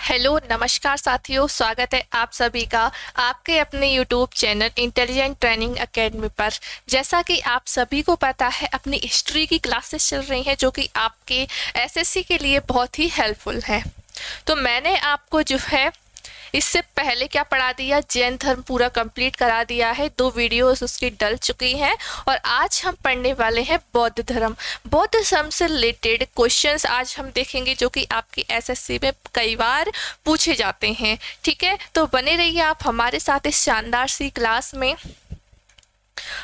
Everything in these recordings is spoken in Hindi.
हेलो नमस्कार साथियों, स्वागत है आप सभी का आपके अपने YouTube channel intelligent training academy पर। जैसा कि आप सभी को पता है, अपनी हिस्ट्री की क्लासेस चल रही हैं जो कि आपके एसएससी के लिए बहुत ही हेल्पफुल है। तो मैंने आपको जो है इससे पहले क्या पढ़ा दिया, जैन धर्म पूरा कंप्लीट करा दिया है। 2 वीडियोस उसकी डल चुकी हैं और आज हम पढ़ने वाले हैं बौद्ध धर्म। बौद्ध धर्म से रिलेटेड क्वेश्चंस आज हम देखेंगे जो कि आपके एसएससी में कई बार पूछे जाते हैं। ठीक है, तो बने रहिए आप हमारे साथ इस शानदार सी क्लास में।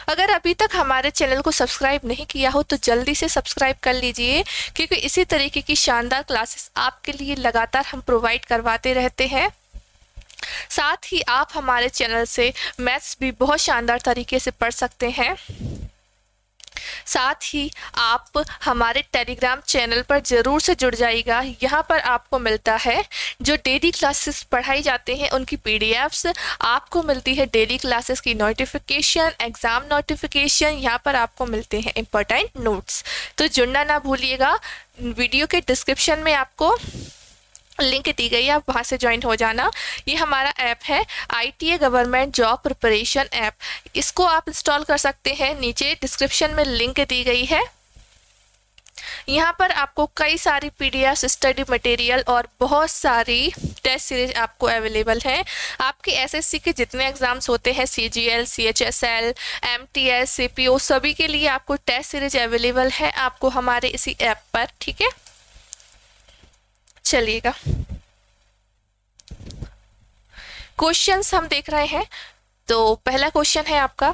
अगर अभी तक हमारे चैनल को सब्सक्राइब नहीं किया हो तो जल्दी से सब्सक्राइब कर लीजिए, क्योंकि इसी तरीके की शानदार क्लासेस आपके लिए लगातार हम प्रोवाइड करवाते रहते हैं। साथ ही आप हमारे चैनल से मैथ्स भी बहुत शानदार तरीके से पढ़ सकते हैं। साथ ही आप हमारे टेलीग्राम चैनल पर ज़रूर से जुड़ जाइएगा। यहाँ पर आपको मिलता है जो डेली क्लासेस पढ़ाई जाते हैं उनकी पीडीएफ्स, आपको मिलती है डेली क्लासेस की नोटिफिकेशन, एग्ज़ाम नोटिफिकेशन, यहाँ पर आपको मिलते हैं इम्पोर्टेंट नोट्स। तो जुड़ना ना भूलिएगा। वीडियो के डिस्क्रिप्शन में आपको लिंक दी गई है, आप वहाँ से ज्वाइन हो जाना। ये हमारा ऐप है ITA government job preparation app, इसको आप इंस्टॉल कर सकते हैं। नीचे डिस्क्रिप्शन में लिंक दी गई है। यहाँ पर आपको कई सारी पीडीएफ, स्टडी मटेरियल और बहुत सारी टेस्ट सीरीज आपको अवेलेबल हैं। आपके एसएससी के जितने एग्जाम्स होते हैं, CGL, CHSL, MTS, CPO, सभी के लिए आपको टेस्ट सीरीज अवेलेबल है आपको हमारे इसी ऐप पर। ठीक है, चलिएगा क्वेश्चंस हम देख रहे हैं। तो पहला क्वेश्चन है आपका,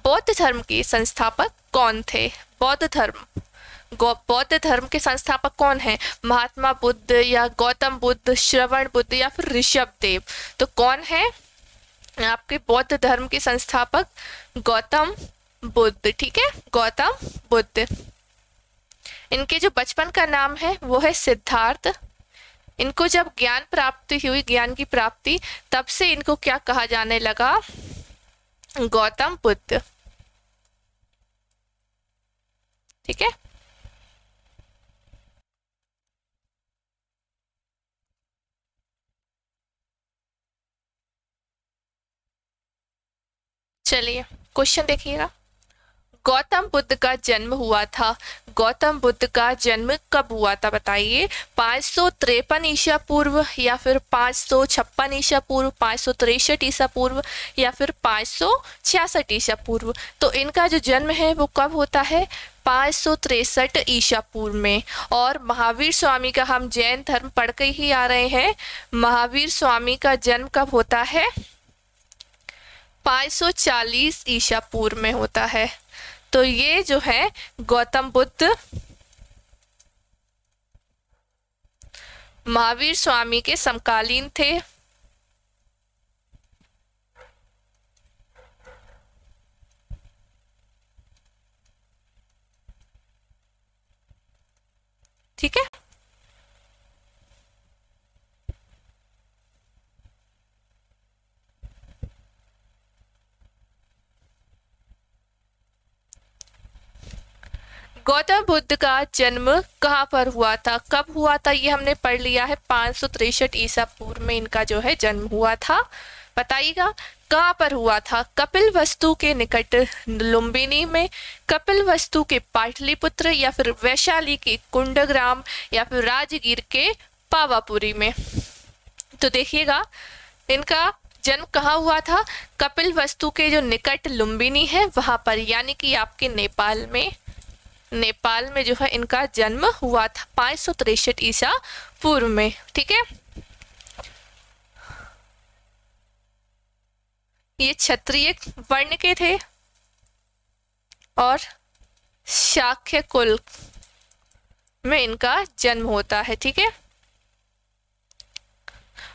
बौद्ध धर्म के संस्थापक कौन थे? बौद्ध धर्म के संस्थापक कौन है? महात्मा बुद्ध या गौतम बुद्ध, श्रवण बुद्ध या फिर ऋषभ देव? तो कौन है आपके बौद्ध धर्म के संस्थापक? गौतम बुद्ध। ठीक है, गौतम बुद्ध। इनके जो बचपन का नाम है वो है सिद्धार्थ। इनको जब ज्ञान प्राप्ति हुई, ज्ञान की प्राप्ति, तब से इनको क्या कहा जाने लगा? गौतम बुद्ध। ठीक है, चलिए क्वेश्चन देखिएगा। गौतम बुद्ध का जन्म हुआ था। गौतम बुद्ध का जन्म कब हुआ था बताइए? 553 ईसा पूर्व या फिर 556 ईसा पूर्व, 563 ईसा पूर्व या फिर 566 ईसा पूर्व? तो इनका जो जन्म है वो कब होता है? 563 ईसा पूर्व में। और महावीर स्वामी का हम जैन धर्म पढ़ के ही आ रहे हैं। महावीर स्वामी का जन्म कब होता है? 540 ईसा पूर्व में होता है। तो ये जो है गौतम बुद्ध महावीर स्वामी के समकालीन थे। ठीक है, गौतम बुद्ध का जन्म कहाँ पर हुआ था, कब हुआ था? ये हमने पढ़ लिया है। 563 ईसा पूर्व में इनका जो है जन्म हुआ था। बताइएगा कहाँ पर हुआ था? कपिल वस्तु के निकट लुम्बिनी में, कपिल वस्तु के पाटलिपुत्र या फिर वैशाली के कुंडग्राम या फिर राजगीर के पावापुरी में? तो देखिएगा इनका जन्म कहाँ हुआ था? कपिल वस्तु के जो निकट लुम्बिनी है वहां पर, यानी कि आपके नेपाल में जो है इनका जन्म हुआ था 563 ईसा पूर्व में। ठीक है, ये क्षत्रिय वर्ण के थे और शाक्य कुल में इनका जन्म होता है। ठीक है,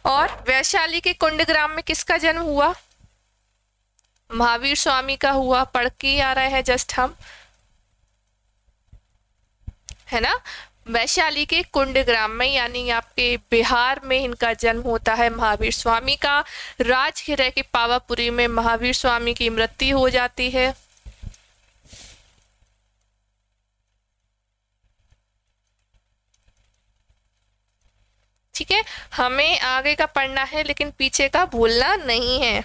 और वैशाली के कुंडग्राम में किसका जन्म हुआ? महावीर स्वामी का हुआ। पढ़ के आ रहे हैं जस्ट हम, है ना। वैशाली के कुंडग्राम में, यानी आपके बिहार में इनका जन्म होता है महावीर स्वामी का। राजगीर के पावापुरी में महावीर स्वामी की मृत्यु हो जाती है। ठीक है, हमें आगे का पढ़ना है लेकिन पीछे का भूलना नहीं है।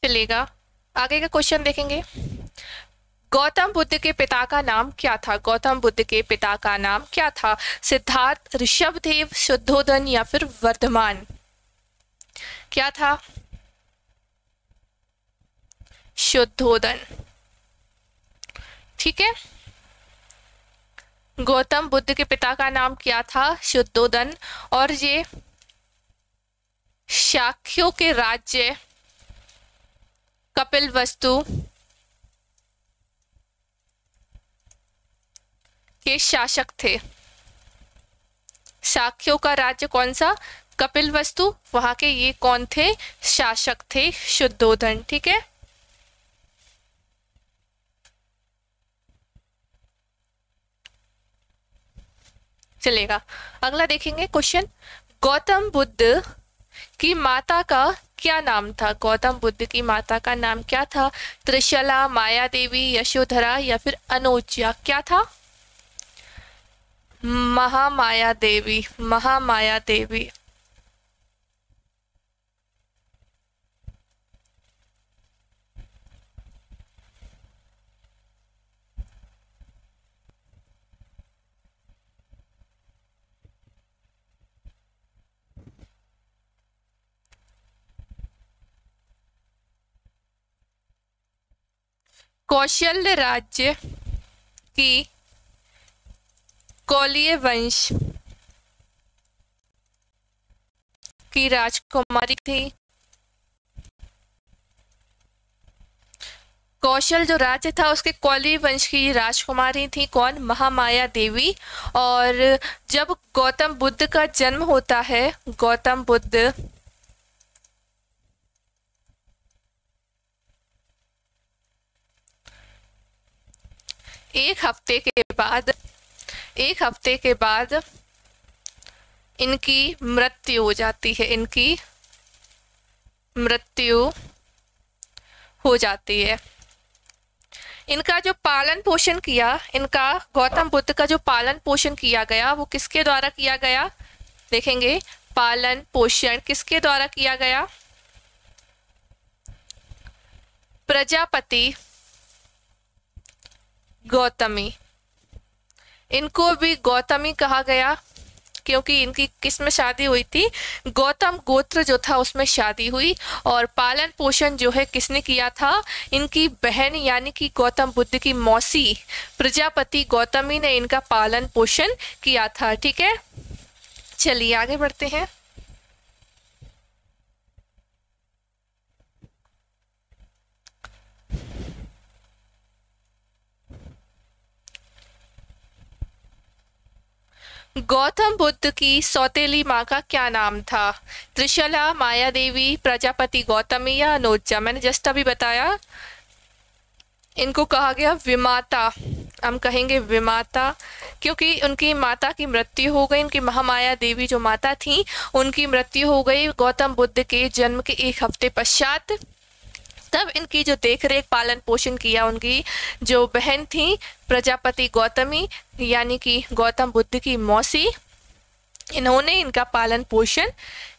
चलेगा, आगे का क्वेश्चन देखेंगे। गौतम बुद्ध के पिता का नाम क्या था? गौतम बुद्ध के पिता का नाम क्या था? सिद्धार्थ, ऋषभदेव, शुद्धोधन या फिर वर्धमान? क्या था? शुद्धोधन। ठीक है, गौतम बुद्ध के पिता का नाम क्या था? शुद्धोधन। और ये शाक्यों के राज्य कपिलवस्तु के शासक थे। शाक्यों का राज्य कौन सा? कपिलवस्तु। वहां के ये कौन थे? शासक थे शुद्धोधन। ठीक है, चलेगा, अगला देखेंगे क्वेश्चन। गौतम बुद्ध की माता का क्या नाम था? गौतम बुद्ध की माता का नाम क्या था? त्रिशला, माया देवी, यशोधरा या फिर अनोच्या? क्या था? महामाया देवी। महामाया देवी। कौशल्य राज्य की कौलीय वंश की राजकुमारी थी। कौशल जो राज्य था उसके कौलीय वंश की राजकुमारी थी कौन? महामाया देवी। और जब गौतम बुद्ध का जन्म होता है, गौतम बुद्ध एक हफ्ते के बाद इनकी मृत्यु हो जाती है। इनकी मृत्यु हो जाती है। इनका जो पालन पोषण किया, इनका गौतम बुद्ध का जो पालन पोषण किया गया वो किसके द्वारा किया गया? देखेंगे, पालन पोषण किसके द्वारा किया गया? प्रजापति गौतमी। इनको भी गौतमी कहा गया क्योंकि इनकी किस में शादी हुई थी? गौतम गोत्र जो था उसमें शादी हुई। और पालन पोषण जो है किसने किया था? इनकी बहन यानी कि गौतम बुद्ध की मौसी प्रजापति गौतमी ने इनका पालन पोषण किया था। ठीक है, चलिए आगे बढ़ते हैं। गौतम बुद्ध की सौतेली माँ का क्या नाम था? त्रिशला, माया देवी, प्रजापति गौतमी या अनोच्या? मैंने जस्ट अभी बताया, इनको कहा गया विमाता। हम कहेंगे विमाता क्योंकि उनकी माता की मृत्यु हो गई। उनकी महामाया देवी जो माता थी उनकी मृत्यु हो गई गौतम बुद्ध के जन्म के एक हफ्ते पश्चात। तब इनकी जो देख रेख पालन पोषण किया उनकी जो बहन थी प्रजापति गौतमी यानी कि गौतम बुद्ध की मौसी, इन्होंने इनका पालन पोषण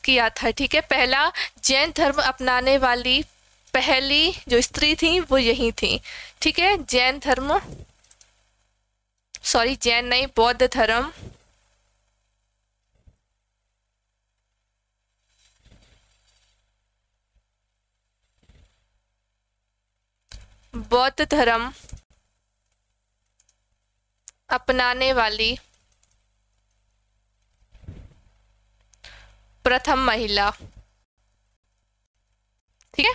किया था। ठीक है, पहला जैन धर्म अपनाने वाली पहली जो स्त्री थी वो यही थी। ठीक है, जैन धर्म, सॉरी जैन नहीं, बौद्ध धर्म अपनाने वाली प्रथम महिला। ठीक है,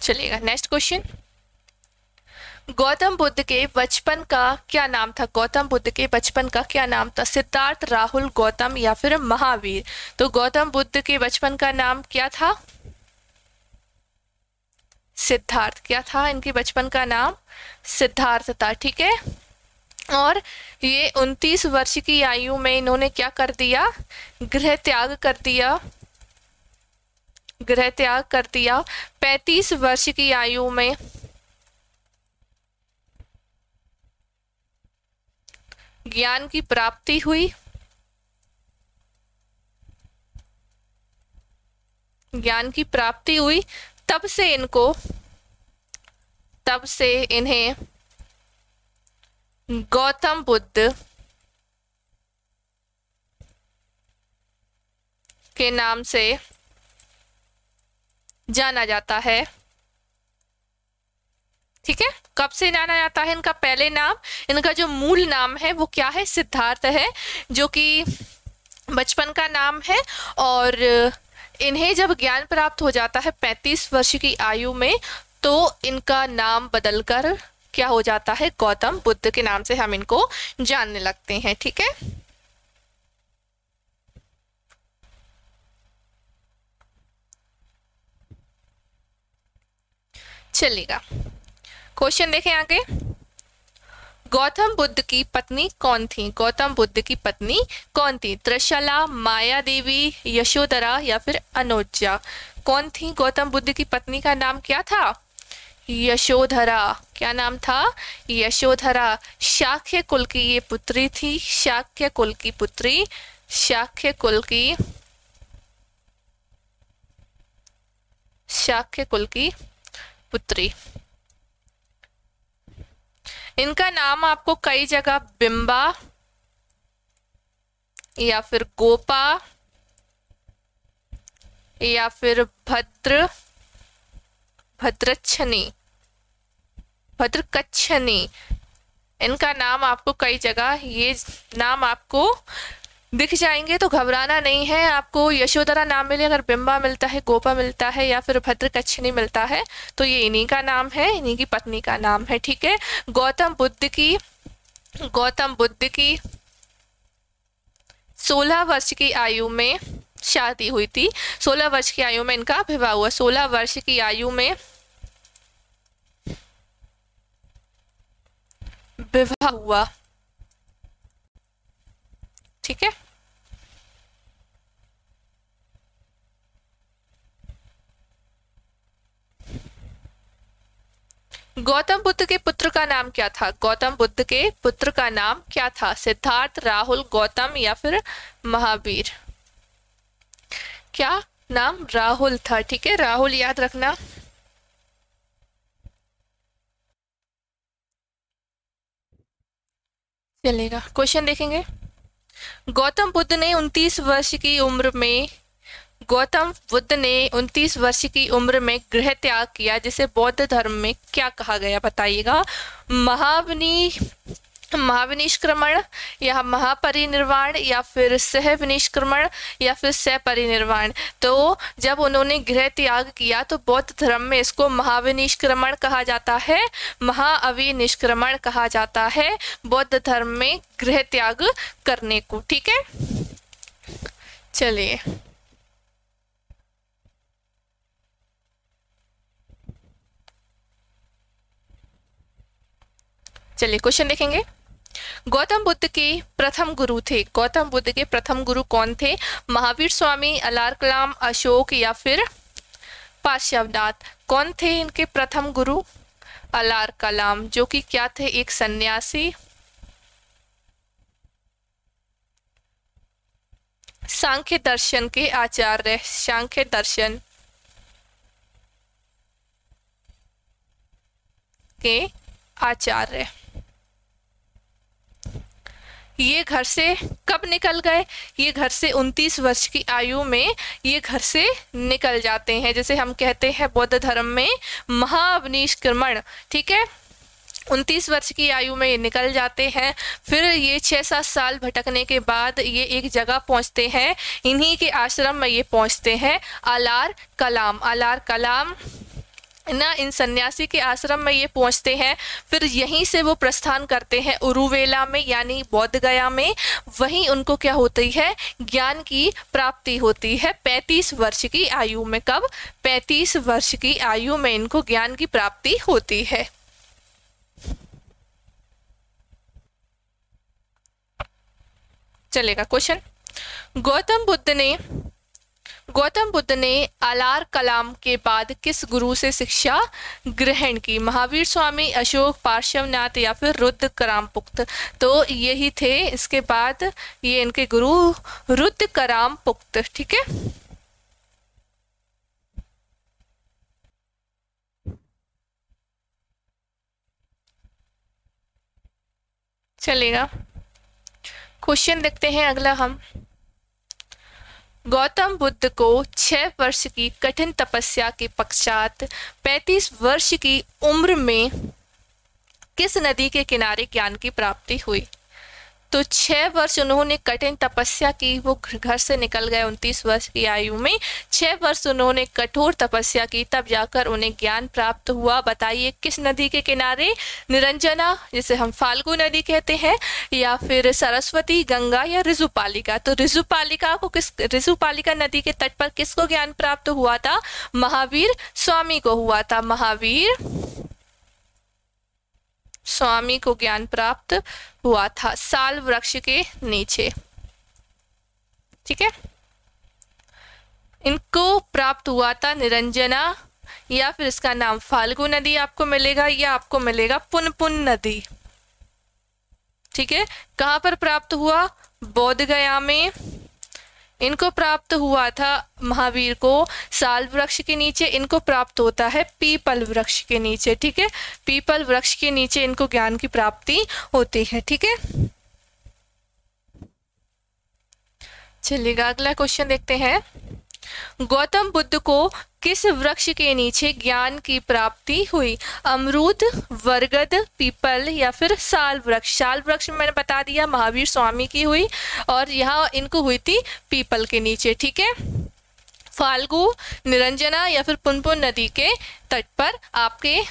चलिएगा नेक्स्ट क्वेश्चन। गौतम बुद्ध के बचपन का क्या नाम था? गौतम बुद्ध के बचपन का क्या नाम था? सिद्धार्थ, राहुल, गौतम या फिर महावीर? तो गौतम बुद्ध के बचपन का नाम क्या था? सिद्धार्थ। क्या था इनके बचपन का नाम? सिद्धार्थ था। ठीक है, और ये 29 वर्ष की आयु में इन्होंने क्या कर दिया, गृह त्याग कर दिया, गृह त्याग कर दिया। 35 वर्ष की आयु में ज्ञान की प्राप्ति हुई, ज्ञान की प्राप्ति हुई। तब से इन्हें गौतम बुद्ध के नाम से जाना जाता है। ठीक है, कब से जाना जाता है? इनका पहले नाम, इनका जो मूल नाम है वो क्या है? सिद्धार्थ है, जो कि बचपन का नाम है। और इन्हें जब ज्ञान प्राप्त हो जाता है 35 वर्ष की आयु में, तो इनका नाम बदलकर क्या हो जाता है? गौतम बुद्ध के नाम से हम इनको जानने लगते हैं। ठीक है, चलेगा। क्वेश्चन देखें आगे। गौतम बुद्ध की पत्नी कौन थी? गौतम बुद्ध की पत्नी कौन थी? त्रिशला, माया देवी, यशोधरा या फिर अनोजा? कौन थी गौतम बुद्ध की पत्नी? का नाम क्या था? यशोधरा। क्या नाम था? यशोधरा। शाक्य कुल की ये पुत्री थी, शाक्य कुल की पुत्री, शाक्य कुल की पुत्री। इनका नाम आपको कई जगह बिंबा या फिर गोपा या फिर भद्रकच्छनी, इनका नाम आपको कई जगह ये नाम आपको दिख जाएंगे, तो घबराना नहीं है। आपको यशोधरा नाम मिले, अगर बिंबा मिलता है, गोपा मिलता है या फिर भद्रकच्छनी मिलता है, तो ये इन्हीं का नाम है, इन्हीं की पत्नी का नाम है। ठीक है, गौतम बुद्ध की 16 वर्ष की आयु में शादी हुई थी। 16 वर्ष की आयु में इनका विवाह हुआ। 16 वर्ष की आयु में विवाह हुआ। ठीक है, गौतम बुद्ध के पुत्र का नाम क्या था? गौतम बुद्ध के पुत्र का नाम क्या था? सिद्धार्थ, राहुल, गौतम या फिर महावीर? क्या नाम? राहुल था। ठीक है, राहुल याद रखना। चलेगा, क्वेश्चन देखेंगे। गौतम बुद्ध ने 29 वर्ष की उम्र में वर्ष की उम्र में गृह त्याग किया, जिसे बौद्ध धर्म में क्या कहा गया? बताइएगा। महाविनिष्क्रमण या महापरिनिर्वाण या फिर सहविनिष्क्रमण या फिर सहपरिनिर्वाण? तो जब उन्होंने गृह त्याग किया तो बौद्ध धर्म में इसको महाविनिष्क्रमण कहा जाता है, महाअविनिष्क्रमण कहा जाता है बौद्ध धर्म में गृह त्याग करने को। ठीक है, चलिए क्वेश्चन देखेंगे। गौतम बुद्ध के प्रथम गुरु थे। गौतम बुद्ध के प्रथम गुरु कौन थे? महावीर स्वामी, अलार कलाम, अशोक या फिर पार्श्वनाथ? कौन थे इनके प्रथम गुरु? अलार कलाम, जो कि क्या थे? एक सन्यासी, सांख्य दर्शन के आचार्य, सांख्य दर्शन के आचार्य। ये घर से कब निकल गए? ये घर से 29 वर्ष की आयु में ये घर से निकल जाते हैं, जैसे हम कहते हैं बौद्ध धर्म में महाविनिष्क्रमण। ठीक है, 29 वर्ष की आयु में ये निकल जाते हैं। फिर ये 6-7 साल भटकने के बाद ये एक जगह पहुंचते हैं, इन्हीं के आश्रम में ये पहुंचते हैं, अलार कलाम। अलार कलाम ना, इन सन्यासी के आश्रम में ये पहुंचते हैं। फिर यहीं से वो प्रस्थान करते हैं उरुवेला में, यानी बौद्ध गया में। वहीं उनको क्या होती है? ज्ञान की प्राप्ति होती है 35 वर्ष की आयु में। कब? 35 वर्ष की आयु में इनको ज्ञान की प्राप्ति होती है। चलेगा। क्वेश्चन, गौतम बुद्ध ने आलार कलाम के बाद किस गुरु से शिक्षा ग्रहण की? महावीर स्वामी, अशोक, पार्श्वनाथ या फिर रुद्र करामपुक्त। तो यही थे। इसके बाद ये इनके गुरु रुद्र करामपुक्त। ठीक है, चलेगा। क्वेश्चन देखते हैं अगला हम। गौतम बुद्ध को 6 वर्ष की कठिन तपस्या के पश्चात 35 वर्ष की उम्र में किस नदी के किनारे ज्ञान की प्राप्ति हुई? तो 6 वर्ष उन्होंने कठिन तपस्या की, वो घर से निकल गए 29 वर्ष की आयु में। 6 वर्ष उन्होंने कठोर तपस्या की, तब जाकर उन्हें ज्ञान प्राप्त हुआ। बताइए किस नदी के किनारे? निरंजना, जिसे हम फाल्गु नदी कहते हैं, या फिर सरस्वती, गंगा या ऋजुपालिका। तो ऋजुपालिका नदी के तट पर किसको ज्ञान प्राप्त हुआ था? महावीर स्वामी को हुआ था। महावीर स्वामी को ज्ञान प्राप्त हुआ था साल वृक्ष के नीचे। ठीक है, इनको प्राप्त हुआ था निरंजना, या फिर इसका नाम फाल्गु नदी आपको मिलेगा, या आपको मिलेगा पुनपुन नदी। ठीक है, कहाँ पर प्राप्त हुआ? बोध गया में। इनको प्राप्त हुआ था महावीर को साल वृक्ष के नीचे, इनको प्राप्त होता है पीपल वृक्ष के नीचे। ठीक है, पीपल वृक्ष के नीचे इनको ज्ञान की प्राप्ति होती है। ठीक है, चलिएगा अगला क्वेश्चन देखते हैं। गौतम बुद्ध को किस वृक्ष के नीचे ज्ञान की प्राप्ति हुई? अमरूद, बरगद, पीपल या फिर साल वृक्ष। साल वृक्ष मैंने बता दिया महावीर स्वामी की हुई, और यहाँ इनको हुई थी पीपल के नीचे। ठीक है, फाल्गु, निरंजना या फिर पुनपुन नदी के तट पर, आपके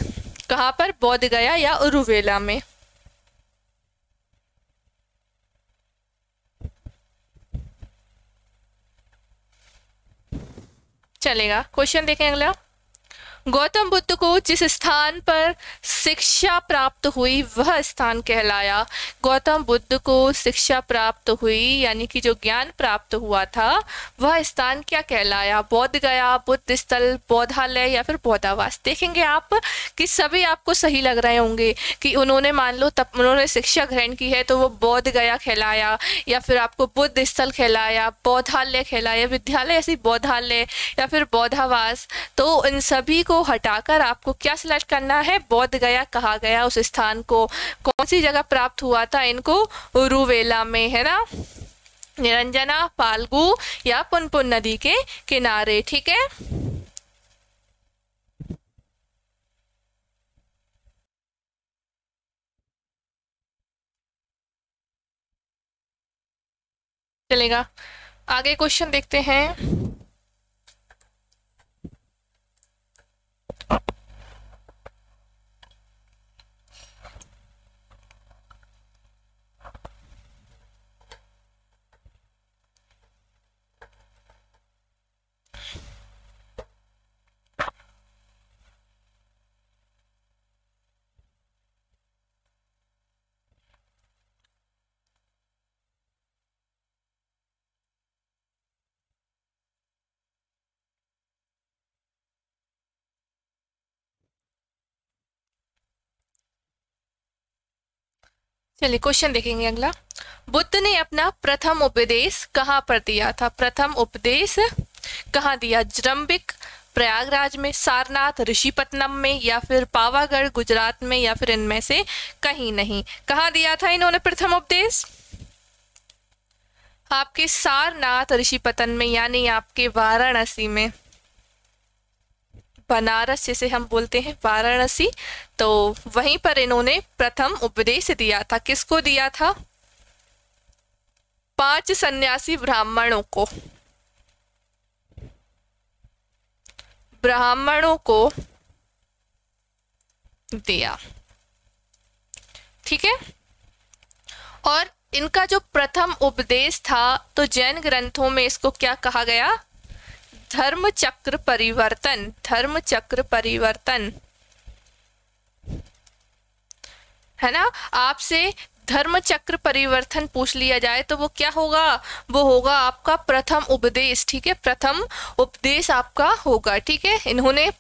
कहाँ पर? बोध गया या उरुवेला में। चलेगा, क्वेश्चन देखें अगला। गौतम बुद्ध को जिस स्थान पर शिक्षा प्राप्त हुई वह स्थान कहलाया? गौतम बुद्ध को शिक्षा प्राप्त हुई यानी कि जो ज्ञान प्राप्त हुआ था वह स्थान क्या कहलाया? बोध गया, बुद्ध स्थल, बौद्धालय या फिर बौद्धावास। देखेंगे आप कि सभी आपको सही लग रहे होंगे कि उन्होंने मान लो तब उन्होंने शिक्षा ग्रहण की है तो वो बोध गया कहलाया, या फिर आपको बुद्ध स्थल कहलाया, बौद्धालय कहलाया, विद्यालय ऐसी बौद्धालय या फिर बौद्धावास। तो इन सभी को हटाकर आपको क्या सिलेक्ट करना है? बोध गया कहा गया उस स्थान को। कौन सी जगह प्राप्त हुआ था इनको? उरुवेला में, है ना, निरंजना, फाल्गु या पुनपुन नदी के किनारे। ठीक है, चलेगा। आगे क्वेश्चन देखते हैं। चलिए क्वेश्चन देखेंगे अगला। बुद्ध ने अपना प्रथम उपदेश कहाँ पर दिया था? प्रथम उपदेश कहाँ दिया? जरंबिक, प्रयागराज में, सारनाथ, ऋषिपत्तनम में या फिर पावागढ़ गुजरात में, या फिर इनमें से कहीं नहीं। कहाँ दिया था इन्होंने प्रथम उपदेश? आपके सारनाथ ऋषिपत्तन में, यानी आपके वाराणसी में, बनारस जिसे हम बोलते हैं वाराणसी, तो वहीं पर इन्होंने प्रथम उपदेश दिया था। किसको दिया था? 5 सन्यासी ब्राह्मणों को, दिया। ठीक है, और इनका जो प्रथम उपदेश था तो जैन ग्रंथों में इसको क्या कहा गया? धर्म चक्र परिवर्तन। धर्म चक्र परिवर्तन, है ना। आपसे धर्म चक्र परिवर्तन पूछ लिया जाए तो वो क्या होगा, वो होगा आपका प्रथम उपदेश। ठीक है, प्रथम उपदेश आपका होगा। ठीक है, इन्होंने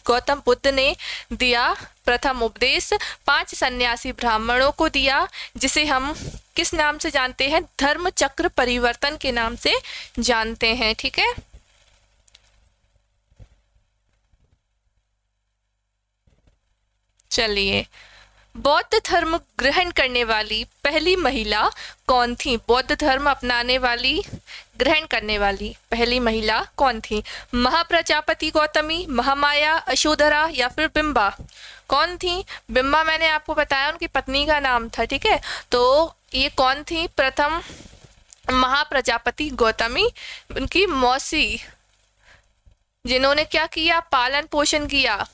गौतम बुद्ध ने दिया प्रथम उपदेश 5 सन्यासी ब्राह्मणों को दिया, जिसे हम किस नाम से जानते हैं, धर्म चक्र परिवर्तन के नाम से जानते हैं। ठीक है, चलिए, बौद्ध धर्म ग्रहण करने वाली पहली महिला कौन थी? बौद्ध धर्म अपनाने वाली, ग्रहण करने वाली पहली महिला कौन थी? महाप्रजापति गौतमी, महामाया, यशोधरा या फिर बिंबा? कौन थी? बिंबा मैंने आपको बताया उनकी पत्नी का नाम था। ठीक है, तो ये कौन थी? प्रथम महाप्रजापति गौतमी, उनकी मौसी, जिन्होंने क्या किया, पालन पोषण किया।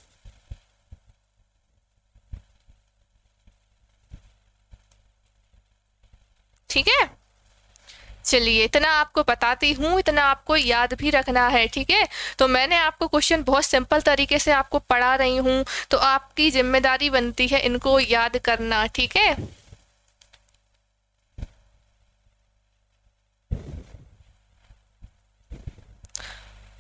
ठीक है, चलिए, इतना आपको बताती हूँ, इतना आपको याद भी रखना है। ठीक है, तो मैंने आपको क्वेश्चन बहुत सिंपल तरीके से आपको पढ़ा रही हूँ, तो आपकी जिम्मेदारी बनती है इनको याद करना। ठीक है,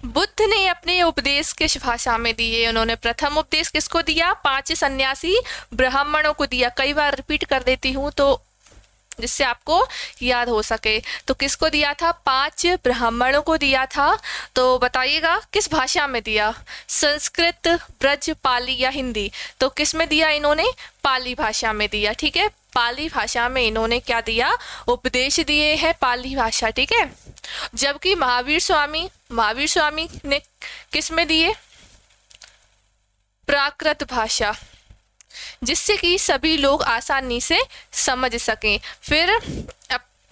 बुद्ध ने अपने उपदेश किस भाषा में दिए? उन्होंने प्रथम उपदेश किसको दिया? 5 सन्यासी ब्राह्मणों को दिया। कई बार रिपीट कर देती हूँ तो जिससे आपको याद हो सके। तो किसको दिया था? 5 ब्राह्मणों को दिया था। तो बताइएगा किस भाषा में दिया? संस्कृत, ब्रज, पाली या हिंदी? तो किस में दिया इन्होंने? पाली भाषा में दिया। ठीक है, पाली भाषा में इन्होंने क्या दिया? उपदेश दिए हैं पाली भाषा। ठीक है, जबकि महावीर स्वामी ने किस में दिए? प्राकृत भाषा, जिससे कि सभी लोग आसानी से समझ सकें। फिर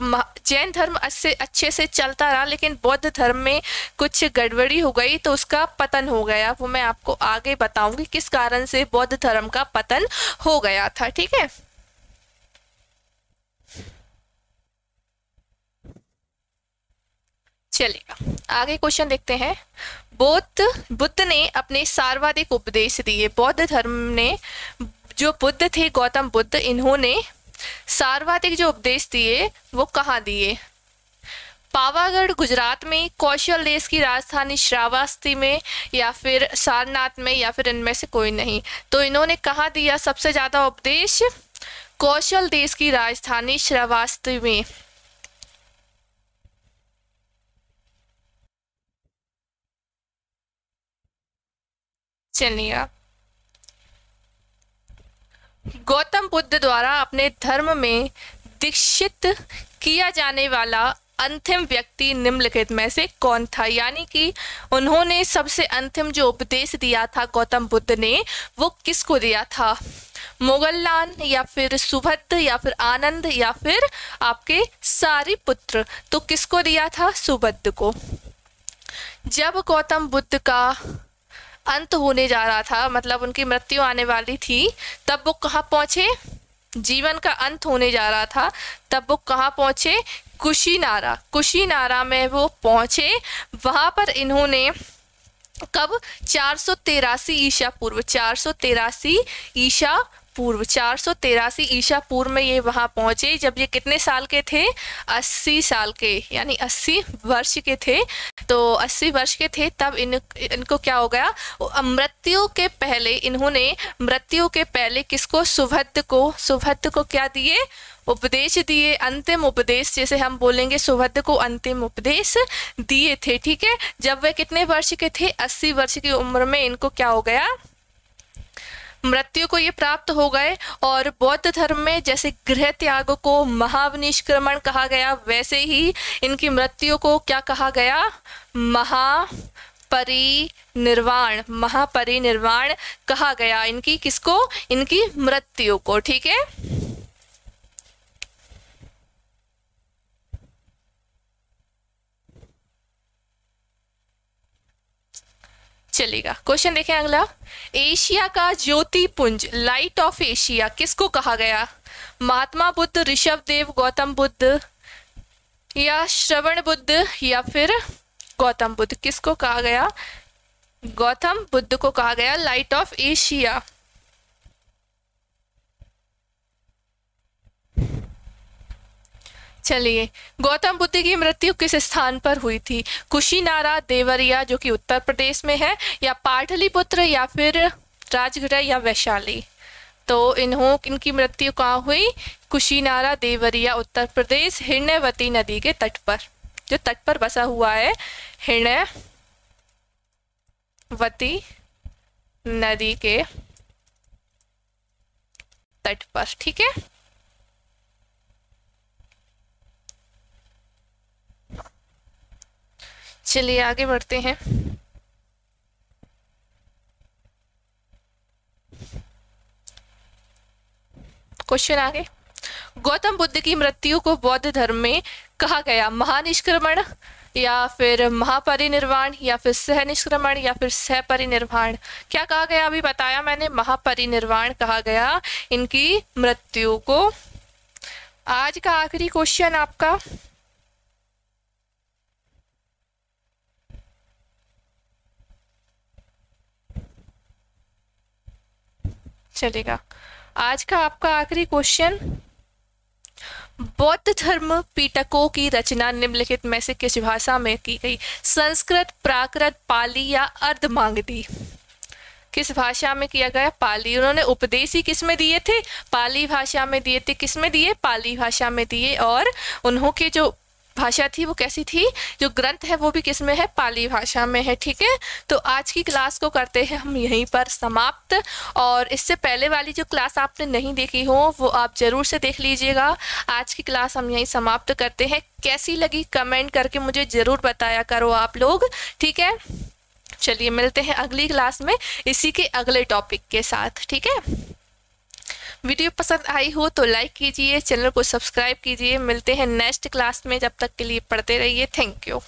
जैन धर्म अच्छे से चलता रहा, लेकिन बौद्ध धर्म में कुछ गड़बड़ी हो गई तो उसका पतन हो गया। वो मैं आपको आगे बताऊंगी किस कारण से बौद्ध धर्म का पतन हो गया था। ठीक है, चलिएगा आगे क्वेश्चन देखते हैं। बुद्ध ने अपने सर्वाधिक उपदेश दिए। बौद्ध धर्म ने जो बुद्ध थे, गौतम बुद्ध, इन्होंने सर्वाधिक जो उपदेश दिए वो कहाँ दिए? पावागढ़ गुजरात में, कौशल देश की राजधानी श्रावस्ती में, या फिर सारनाथ में, या फिर इनमें से कोई नहीं। तो इन्होंने कहाँ दिया सबसे ज्यादा उपदेश? कौशल देश की राजधानी श्रावस्ती में। चलिए, गौतम बुद्ध द्वारा अपने धर्म में दीक्षित किया जाने वाला अंतिम व्यक्ति निम्नलिखित में से कौन था? यानी कि उन्होंने सबसे अंतिम जो उपदेश दिया था गौतम बुद्ध ने, वो किसको दिया था? मोगललान, या फिर सुभद्र, या फिर आनंद, या फिर आपके सारिपुत्र? तो किसको दिया था? सुभद्र को। जब गौतम बुद्ध का अंत होने जा रहा था, मतलब उनकी मृत्यु आने वाली थी, तब वो कहाँ पहुंचे? जीवन का अंत होने जा रहा था, तब वो कहाँ पहुंचे? कुशीनारा में वो पहुंचे। वहां पर इन्होंने कब? 483 ईसा पूर्व, 483 ईसा पूर्व में ये वहां पहुंचे। जब ये कितने साल के थे? 80 साल के, यानी 80 वर्ष के थे। तो 80 वर्ष के थे तब इनको क्या हो गया? मृत्यु के पहले किसको? सुभद्र को क्या दिए? उपदेश दिए, अंतिम उपदेश, जैसे हम बोलेंगे सुभद्र को अंतिम उपदेश दिए थे। ठीक है, जब वे कितने वर्ष के थे? 80 वर्ष की उम्र में इनको क्या हो गया? मृत्यु को ये प्राप्त हो गए। और बौद्ध धर्म में जैसे गृह त्याग को महाविनिष्क्रमण कहा गया, वैसे ही इनकी मृत्यु को क्या कहा गया? महापरिनिर्वाण कहा गया। इनकी किसको? इनकी मृत्यु को। ठीक है, चलेगा। क्वेश्चन देखें अगला। एशिया का ज्योतिपुंज, लाइट ऑफ एशिया, किसको कहा गया? महात्मा बुद्ध, ऋषभ देव, गौतम बुद्ध, या श्रवण बुद्ध, या फिर गौतम बुद्ध? किसको कहा गया? गौतम बुद्ध को कहा गया लाइट ऑफ एशिया। चलिए, गौतम बुद्ध की मृत्यु किस स्थान पर हुई थी? कुशीनारा, देवरिया जो कि उत्तर प्रदेश में है, या पाटलिपुत्र, या फिर राजगढ़, या वैशाली? तो इनकी मृत्यु कहाँ हुई? कुशीनारा, देवरिया, उत्तर प्रदेश, हिरण्यवती नदी के तट पर, जो तट पर बसा हुआ है, हिरण्यवती नदी के तट पर। ठीक है, चलिए आगे बढ़ते हैं। क्वेश्चन आगे, गौतम बुद्ध की मृत्यु को बौद्ध धर्म में कहा गया? महानिष्क्रमण, या फिर महापरिनिर्वाण, या फिर सहनिष्क्रमण, या फिर सहपरिनिर्वाण? क्या कहा गया? अभी बताया मैंने, महापरिनिर्वाण कहा गया इनकी मृत्यु को। आज का आखिरी क्वेश्चन आपका, चलेगा। आज का आपका आखिरी क्वेश्चन, बौद्ध धर्म पिटकों की रचना निम्नलिखित में से किस भाषा में की गई? संस्कृत, प्राकृत, पाली, या अर्धमागधी? किस भाषा में किया गया? पाली। उन्होंने उपदेश ही किस में दिए थे? पाली भाषा में दिए थे। किस में दिए? पाली भाषा में दिए। और उन्हों की जो भाषा थी वो कैसी थी? जो ग्रंथ है वो भी किस में है? पाली भाषा में है। ठीक है, तो आज की क्लास को करते हैं हम यहीं पर समाप्त। और इससे पहले वाली जो क्लास आपने नहीं देखी हो वो आप जरूर से देख लीजिएगा। आज की क्लास हम यहीं समाप्त करते हैं। कैसी लगी कमेंट करके मुझे ज़रूर बताया करो आप लोग। ठीक है, चलिए मिलते हैं अगली क्लास में इसी के अगले टॉपिक के साथ। ठीक है, वीडियो पसंद आई हो तो लाइक कीजिए, चैनल को सब्सक्राइब कीजिए। मिलते हैं नेक्स्ट क्लास में, जब तक के लिए पढ़ते रहिए। Thank you.